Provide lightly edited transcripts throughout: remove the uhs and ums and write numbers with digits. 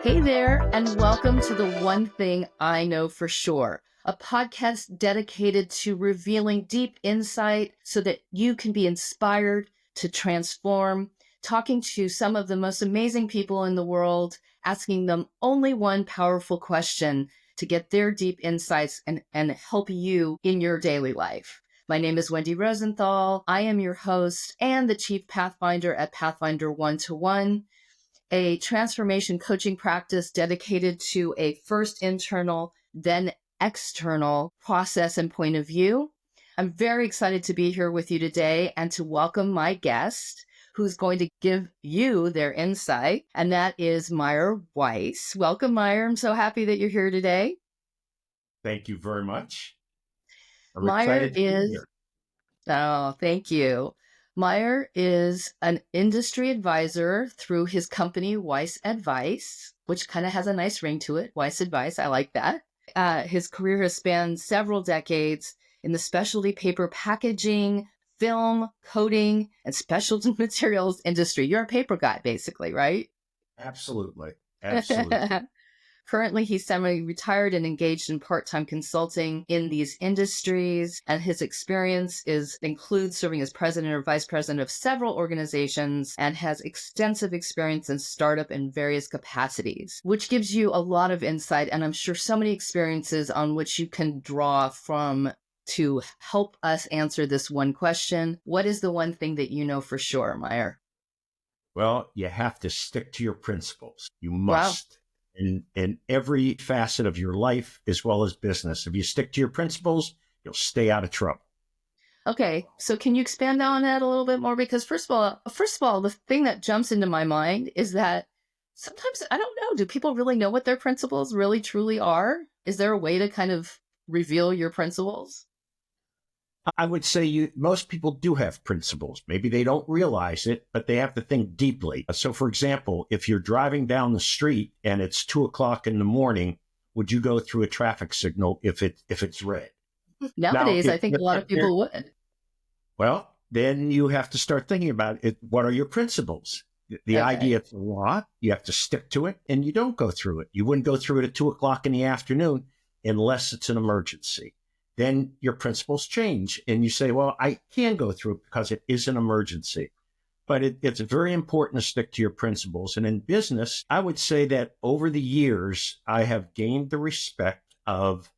Hey there, and welcome to The One Thing I Know For Sure, a podcast dedicated to revealing deep insight so that you can be inspired to transform, talking to some of the most amazing people in the world, asking them only one powerful question to get their deep insights and help you in your daily life. My name is Wendy Rosenthal. I am your host and the Chief Pathfinder at Pathfinder 1-to-1, a transformation coaching practice dedicated to a first internal, then external process and point of view. I'm very excited to be here with you today and to welcome my guest who's going to give you their insight, and that is Meyer Weiss. Welcome, Meyer. I'm so happy that you're here today. Thank you very much. I'm Meyer excited to be here. Thank you. Meyer is an industry advisor through his company, Weiss Advice, which kind of has a nice ring to it. Weiss Advice, I like that. His career has spanned several decades in the specialty paper packaging, film, coating, and specialty materials industry. You're a paper guy, basically, right? Absolutely. Absolutely. Currently, he's semi-retired and engaged in part-time consulting in these industries, and his experience includes serving as president or vice president of several organizations and has extensive experience in startup in various capacities, which gives you a lot of insight, and I'm sure so many experiences on which you can draw from to help us answer this one question. What is the one thing that you know for sure, Meyer? Well, you have to stick to your principles. You Wow. must. In every facet of your life as well as business. If you stick to your principles, you'll stay out of trouble. Okay, so can you expand on that a little bit more? Because first of all, the thing that jumps into my mind is that sometimes, I don't know, do people really know what their principles really truly are? Is there a way to kind of reveal your principles? I would say most people do have principles. Maybe they don't realize it, but they have to think deeply. So, for example, if you're driving down the street and it's 2:00 in the morning, would you go through a traffic signal if it's red? Now, Nowadays, I think a lot of people would. well, then you have to start thinking about it. What are your principles? The Okay. idea it's a law, you have to stick to it, and you don't go through it. You wouldn't go through it at 2:00 in the afternoon unless it's an emergency. Then your principles change and you say, well, I can go through it because it is an emergency. But it's very important to stick to your principles. And in business, I would say that over the years, I have gained the respect of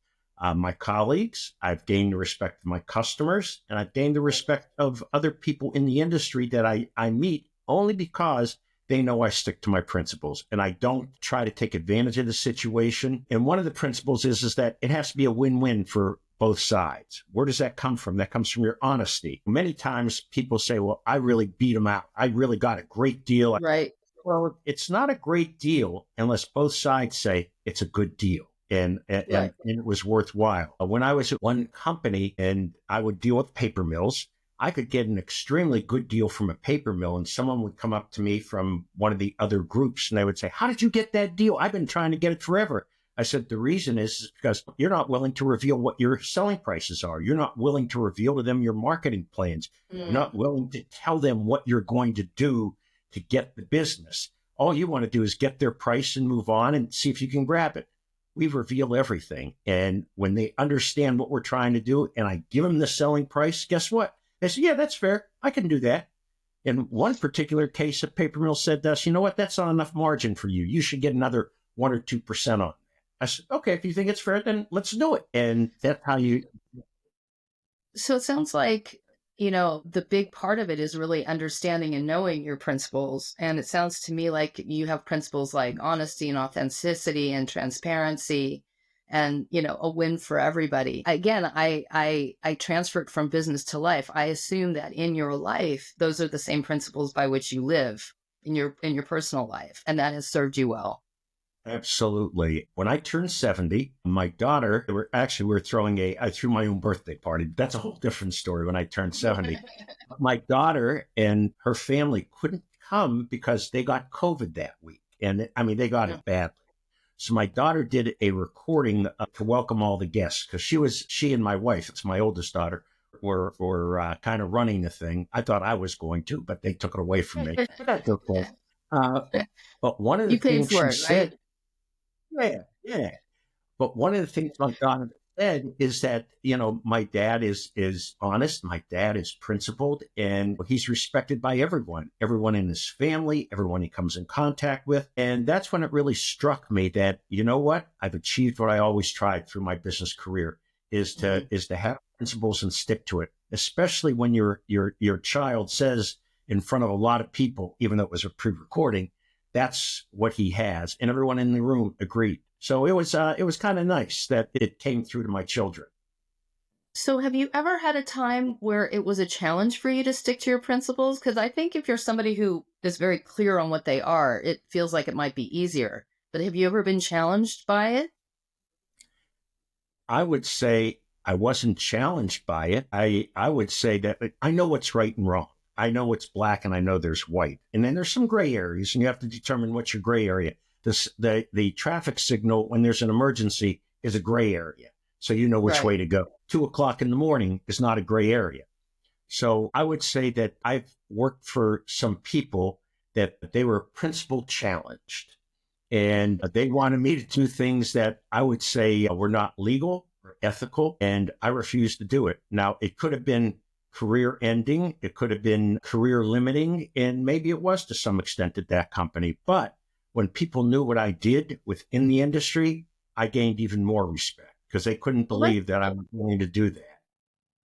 my colleagues. I've gained the respect of my customers, and I've gained the respect of other people in the industry that I meet only because they know I stick to my principles and I don't try to take advantage of the situation. And one of the principles is that it has to be a win-win for both sides. Where does that come from? That comes from your honesty. Many times people say, well, I really beat them out. I really got a great deal. Right. Well, it's not a great deal unless both sides say it's a good deal. And Right. it was worthwhile. When I was at one company and I would deal with paper mills, I could get an extremely good deal from a paper mill, and someone would come up to me from one of the other groups and they would say, how did you get that deal? I've been trying to get it forever. I said, the reason is because you're not willing to reveal what your selling prices are. You're not willing to reveal to them your marketing plans. You're not willing to tell them what you're going to do to get the business. All you want to do is get their price and move on and see if you can grab it. We reveal everything. And when they understand what we're trying to do and I give them the selling price, guess what? They say, yeah, that's fair. I can do that. In one particular case, a paper mill said to us, you know what? That's not enough margin for you. You should get another 1 or 2% on. I said, okay, if you think it's fair, then let's do it. And that's how you. So it sounds like, the big part of it is really understanding and knowing your principles. And it sounds to me like you have principles like honesty and authenticity and transparency and, a win for everybody. Again, I transferred from business to life. I assume that in your life, those are the same principles by which you live in your personal life. And that has served you well. Absolutely. When I turned 70, my daughter, I threw my own birthday party. That's a whole different story when I turned 70. My daughter and her family couldn't come because they got COVID that week. And I mean, they got it badly. So my daughter did a recording to welcome all the guests because she and my wife, it's my oldest daughter, were kind of running the thing. I thought I was going to, but they took it away from me. But that's okay. But one of the You paid things for she it, said, right? Yeah, yeah. But one of the things my daughter said is that, my dad is honest, my dad is principled, and he's respected by everyone in his family, everyone he comes in contact with. And that's when it really struck me that, you know what, I've achieved what I always tried through my business career is to have principles and stick to it, especially when your child says in front of a lot of people, even though it was a pre-recording, that's what he has, and everyone in the room agreed. So it was kind of nice that it came through to my children. So, have you ever had a time where it was a challenge for you to stick to your principles? Because I think if you're somebody who is very clear on what they are, it feels like it might be easier. But have you ever been challenged by it? I would say I wasn't challenged by it. I would say that I know what's right and wrong. I know what's black and I know there's white. And then there's some gray areas, and you have to determine what's your gray area. The traffic signal when there's an emergency is a gray area. So you know which way Right. to go. 2 o'clock in the morning is not a gray area. So I would say that I've worked for some people that they were principle challenged, and they wanted me to do things that I would say were not legal or ethical, and I refused to do it. Now, it could have been career ending, it could have been career limiting, and maybe it was to some extent at that company. But when people knew what I did within the industry, I gained even more respect because they couldn't Well, let believe that I was willing to do that.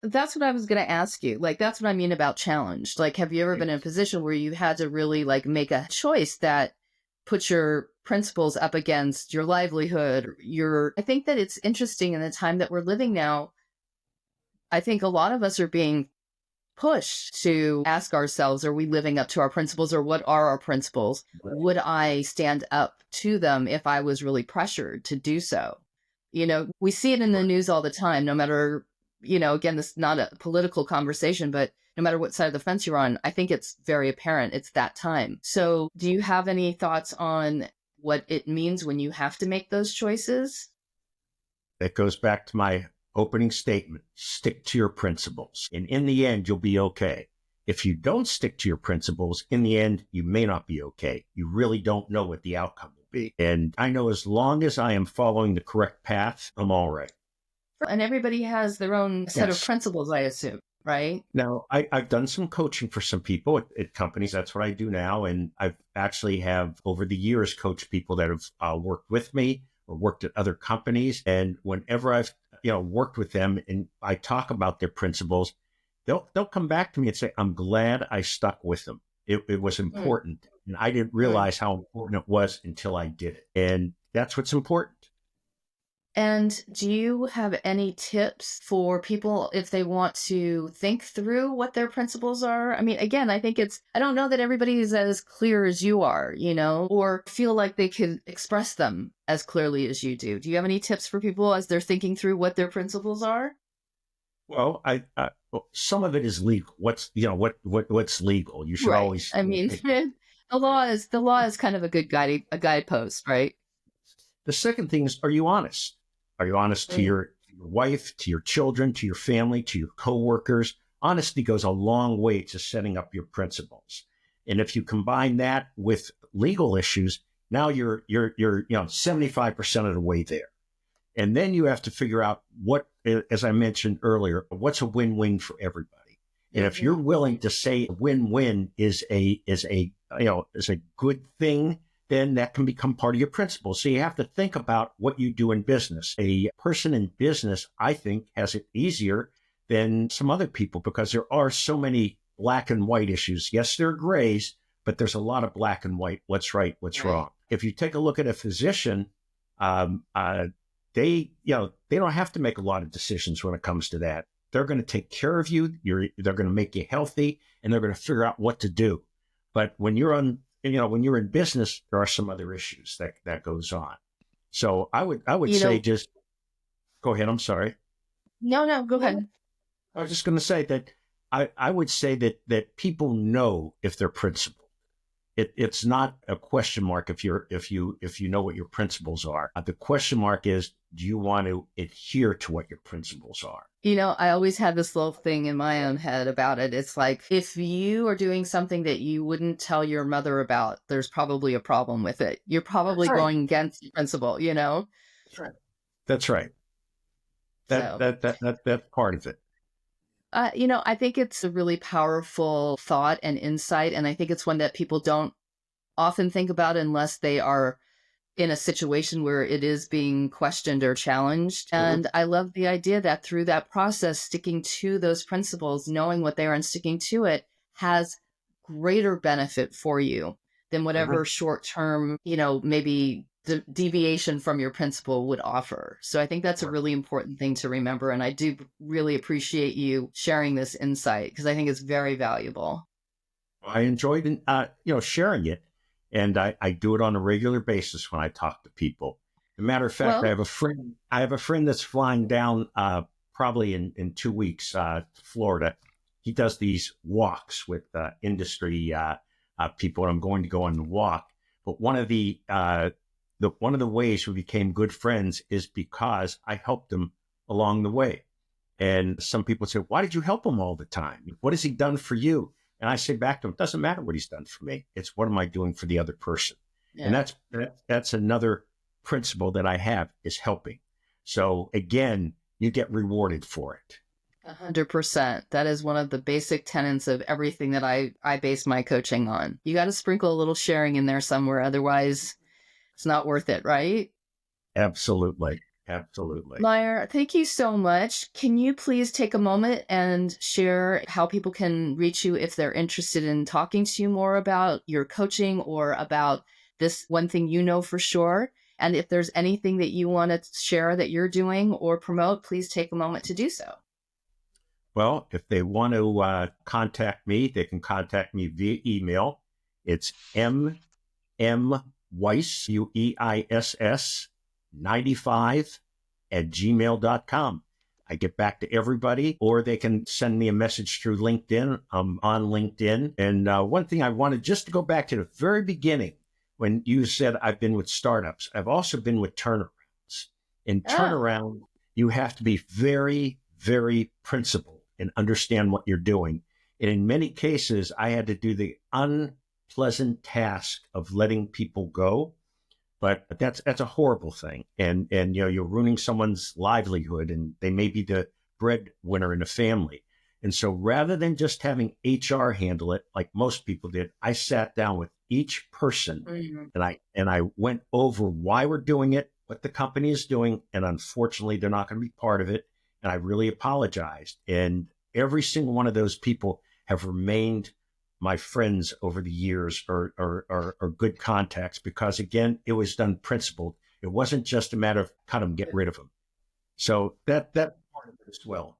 That's what I was going to ask you. Like, that's what I mean about challenged. Like, have you ever been in a position where you had to really like make a choice that puts your principles up against your livelihood, I think that it's interesting in the time that we're living now. I think a lot of us are being pushed to ask ourselves, are we living up to our principles, or what are our principles? Would I stand up to them if I was really pressured to do so? We see it in the news all the time, no matter, again, this is not a political conversation, but no matter what side of the fence you're on, I think it's very apparent it's that time. So, do you have any thoughts on what it means when you have to make those choices? That goes back to my opening statement. Stick to your principles. And in the end, you'll be okay. If you don't stick to your principles, in the end, you may not be okay. You really don't know what the outcome will be. And I know as long as I am following the correct path, I'm all right. And everybody has their own set of Yes. principles, I assume, right? Now, I've done some coaching for some people at companies. That's what I do now. And I've actually have over the years coached people that have worked with me or worked at other companies. And whenever I've, worked with them and I talk about their principles, they'll come back to me and say, I'm glad I stuck with them. It was Mm, important. And I didn't mm. realize how important it was until I did it. And that's what's important. And do you have any tips for people if they want to think through what their principles are? I mean, again, I don't know that everybody is as clear as you are, or feel like they can express them as clearly as you do. Do you have any tips for people as they're thinking through what their principles are? Well, well, some of it is legal. What's legal? You should Right. always I mean, take. the law is kind of a guidepost, right? The second thing is, are you honest? Are you honest to Mm, your wife, to your children, to your family, to your coworkers? Honesty goes a long way to setting up your principles. And if you combine that with legal issues, now you're 75% of the way there. And then you have to figure out what, as I mentioned earlier, what's a win-win for everybody. And if you're mhm. willing to say win-win is a good thing, then that can become part of your principles. So you have to think about what you do in business. A person in business, I think, has it easier than some other people because there are so many black and white issues. Yes, there are grays, but there's a lot of black and white. What's right? What's Right. wrong? If you take a look at a physician, um, uh, they don't have to make a lot of decisions when it comes to that. They're going to take care of you. They're going to make you healthy, and they're going to figure out what to do. But when you're in business, there are some other issues that goes on. So I would You say know, just go ahead. I'm sorry. no, no, go ahead. I was just going to say that I would say that people know if they're principled. It's not a question mark if you know what your principles are. The question mark is, do you want to adhere to what your principles are? I always had this little thing in my own head about it. It's like, if you are doing something that you wouldn't tell your mother about, there's probably a problem with it. You're That's probably right. going against the principle. That's right. That's right. So, That's part of it. I think it's a really powerful thought and insight. And I think it's one that people don't often think about unless they are in a situation where it is being questioned or challenged. Mhm. And I love the idea that through that process, sticking to those principles, knowing what they are and sticking to it has greater benefit for you than whatever Mhm. short term, maybe the deviation from your principle would offer. So I think that's a really important thing to remember. And I do really appreciate you sharing this insight because I think it's very valuable. I enjoyed, sharing it, and I do it on a regular basis when I talk to people. As a matter of fact, I Well, have a friend. I have a friend that's flying down probably in 2 weeks to Florida. He does these walks with industry people, and I'm going to go on the walk. But one of the ways we became good friends is because I helped him along the way. And some people say, "Why did you help him all the time? What has he done for you?" And I say back to him, "It doesn't matter what he's done for me. It's what am I doing for the other person?" And yeah. that's another principle that I have is helping. So again, you get rewarded for it. 100%. That is one of the basic tenets of everything that I base my coaching on. You got to sprinkle a little sharing in there somewhere. Otherwise, it's not worth it, right? Absolutely. Absolutely. Meyer, thank you so much. Can you please take a moment and share how people can reach you if they're interested in talking to you more about your coaching or about this one thing you know for sure? And if there's anything that you want to share that you're doing or promote, please take a moment to do so. Well, if they want to contact me, they can contact me via email. It's Weiss, Weiss, 95 at gmail.com. I get back to everybody, or they can send me a message through LinkedIn. I'm on LinkedIn. And one thing I wanted just to go back to the very beginning when you said I've been with startups, I've also been with turnarounds. In Oh, turnaround, you have to be very, very principled and understand what you're doing. And in many cases, I had to do the unpleasant task of letting people go, but that's a horrible thing, and you're ruining someone's livelihood, and they may be the breadwinner in the family. And so rather than just having HR handle it like most people did, I sat down with each person, mhm. and I went over why we're doing it, what the company is doing, and unfortunately they're not going to be part of it, and I really apologized. And every single one of those people have remained my friends over the years, or good contacts, because again, it was done principled. It wasn't just a matter of cut them, get rid of them. So that part of it as well.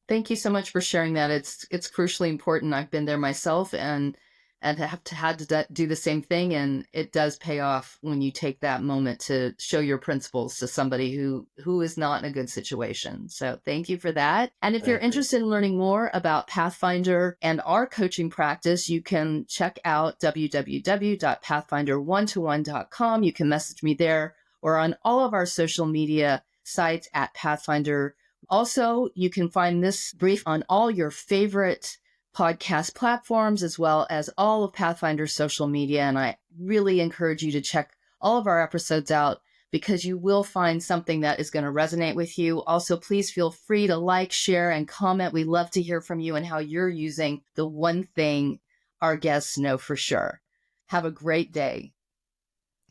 Thank you so much for sharing that. It's crucially important. I've been there myself and have to had to do the same thing, and it does pay off when you take that moment to show your principles to somebody who is not in a good situation. So thank you for that. And if you're Thank you. interested in learning more about Pathfinder and our coaching practice, you can check out www.pathfinder1to1.com. You can message me there or on all of our social media sites at Pathfinder. Also, you can find this brief on all your favorite podcast platforms, as well as all of Pathfinder's social media. And I really encourage you to check all of our episodes out because you will find something that is going to resonate with you. Also, please feel free to like, share, and comment. We love to hear from you and how you're using the one thing our guests know for sure. Have a great day.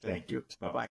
Thank you. Bye bye.